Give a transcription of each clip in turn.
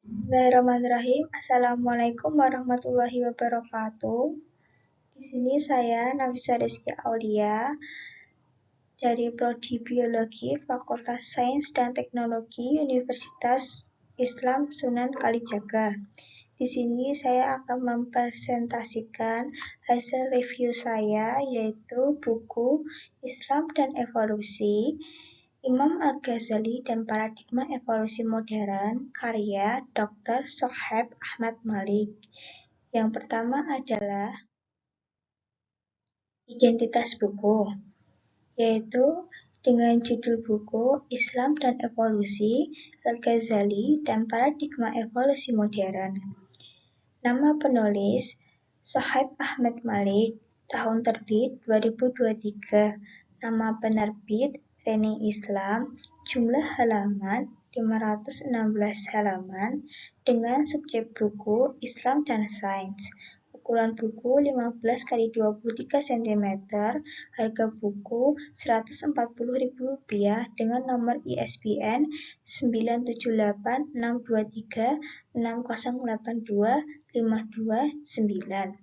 Bismillahirrahmanirrahim. Assalamualaikum warahmatullahi wabarakatuh. Di sini saya Nafisa Rizky Aulia dari Prodi Biologi Fakultas Sains dan Teknologi Universitas Islam Sunan Kalijaga. Di sini saya akan mempresentasikan hasil review saya, yaitu buku Islam dan Evolusi, Imam Al-Ghazali dan Paradigma Evolusi Modern, karya Dr. Shoaib Ahmad Malik. Yang pertama adalah identitas buku, yaitu dengan judul buku Islam dan Evolusi, Al-Ghazali dan Paradigma Evolusi Modern. Nama penulis Shoaib Ahmad Malik, tahun terbit 2023, nama penerbit Rening Islam, jumlah halaman 516 halaman, dengan subjek buku Islam dan Sains. Ukuran buku 15 x 23 cm, harga buku Rp140.000 dengan nomor ISBN 97862608259.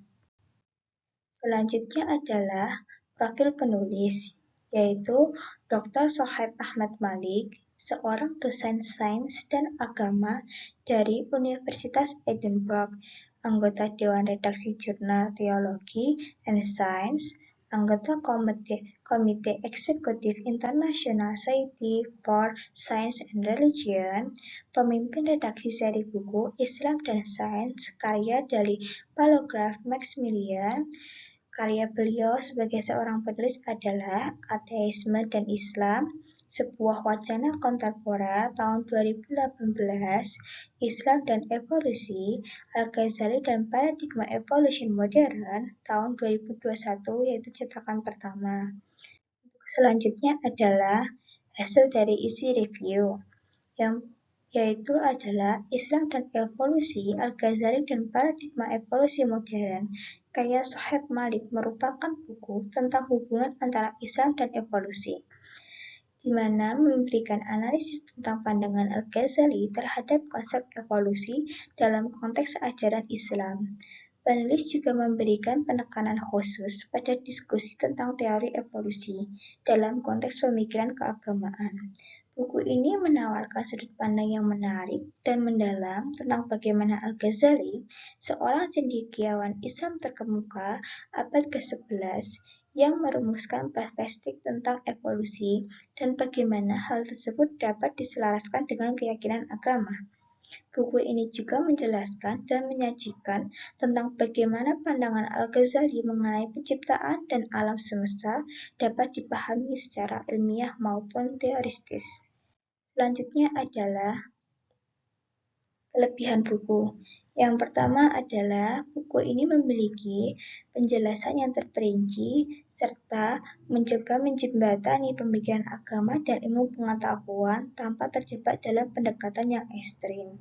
Selanjutnya adalah profil penulis, yaitu Dr. Shoaib Ahmad Malik, seorang dosen sains dan agama dari Universitas Edinburgh, anggota Dewan Redaksi Jurnal Theology and Science, anggota Komite Eksekutif International Society for Science and Religion, pemimpin redaksi seri buku Islam dan Sains, karya dari Palgrave Macmillan. Karya beliau sebagai seorang penulis adalah Ateisme dan Islam, sebuah wacana kontemporer, tahun 2018, Islam dan Evolusi, Al-Ghazali dan Paradigma Evolution Modern, tahun 2021, yaitu cetakan pertama. Selanjutnya adalah hasil dari isi review, yaitu adalah Islam dan Evolusi, Al-Ghazali dan Paradigma Evolusi Modern, karya Shoaib Malik, merupakan buku tentang hubungan antara Islam dan evolusi, di mana memberikan analisis tentang pandangan Al-Ghazali terhadap konsep evolusi dalam konteks ajaran Islam. Penulis juga memberikan penekanan khusus pada diskusi tentang teori evolusi dalam konteks pemikiran keagamaan. Buku ini menawarkan sudut pandang yang menarik dan mendalam tentang bagaimana Al-Ghazali, seorang cendekiawan Islam terkemuka abad ke-11, yang merumuskan perspektif tentang evolusi dan bagaimana hal tersebut dapat diselaraskan dengan keyakinan agama. Buku ini juga menjelaskan dan menyajikan tentang bagaimana pandangan Al-Ghazali mengenai penciptaan dan alam semesta dapat dipahami secara ilmiah maupun teoristis. Selanjutnya adalah kelebihan buku. Yang pertama adalah buku ini memiliki penjelasan yang terperinci serta mencoba menjembatani pemikiran agama dan ilmu pengetahuan tanpa terjebak dalam pendekatan yang ekstrim,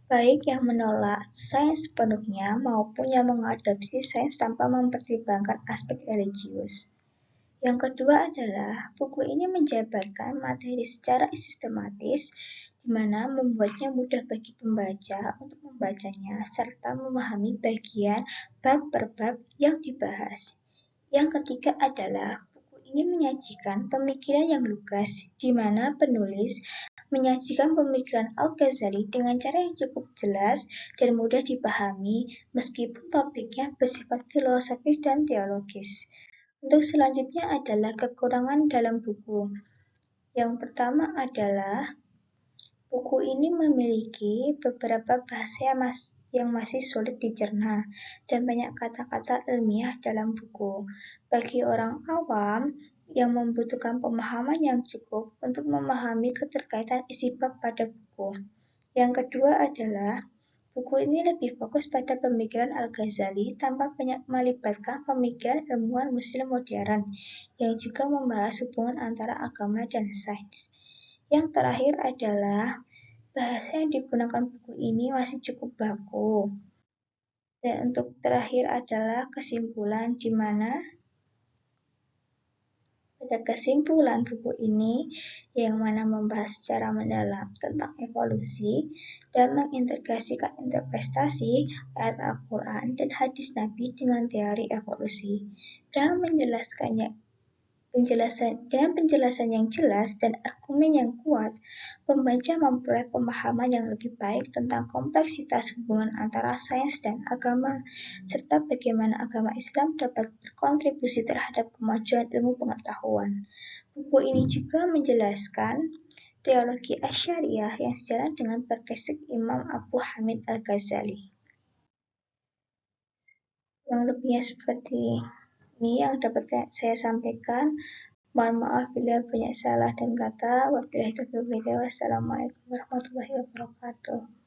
baik yang menolak sains sepenuhnya maupun yang mengadopsi sains tanpa mempertimbangkan aspek religius. Yang kedua adalah buku ini menjabarkan materi secara sistematis, di mana membuatnya mudah bagi pembaca untuk membacanya serta memahami bagian bab per bab yang dibahas. Yang ketiga adalah buku ini menyajikan pemikiran yang lugas, di mana penulis menyajikan pemikiran Al-Ghazali dengan cara yang cukup jelas dan mudah dipahami, meskipun topiknya bersifat filosofis dan teologis. Untuk selanjutnya adalah kekurangan dalam buku. Yang pertama adalah buku ini memiliki beberapa bahasa yang masih sulit dicerna dan banyak kata-kata ilmiah dalam buku. Bagi orang awam yang membutuhkan pemahaman yang cukup untuk memahami keterkaitan isi bab pada buku. Yang kedua adalah buku ini lebih fokus pada pemikiran Al-Ghazali tanpa banyak melibatkan pemikiran ilmuwan Muslim modern yang juga membahas hubungan antara agama dan sains. Yang terakhir adalah bahasa yang digunakan buku ini masih cukup baku. Dan untuk terakhir adalah kesimpulan, di mana Pada kesimpulan buku ini, yang mana membahas secara mendalam tentang evolusi dan mengintegrasikan interpretasi ayat Al-Quran dan hadis Nabi dengan teori evolusi, dan penjelasan yang jelas dan argumen yang kuat, pembaca memperoleh pemahaman yang lebih baik tentang kompleksitas hubungan antara sains dan agama, serta bagaimana agama Islam dapat berkontribusi terhadap kemajuan ilmu pengetahuan. Buku ini juga menjelaskan teologi Asy'ariyah yang sejalan dengan perspektif Imam Abu Hamid Al-Ghazali. Yang lebihnya seperti ini yang dapat saya sampaikan. Mohon maaf bila banyak salah dan kata. Wabillahi taufiq wal hidayah. Wassalamualaikum warahmatullahi wabarakatuh.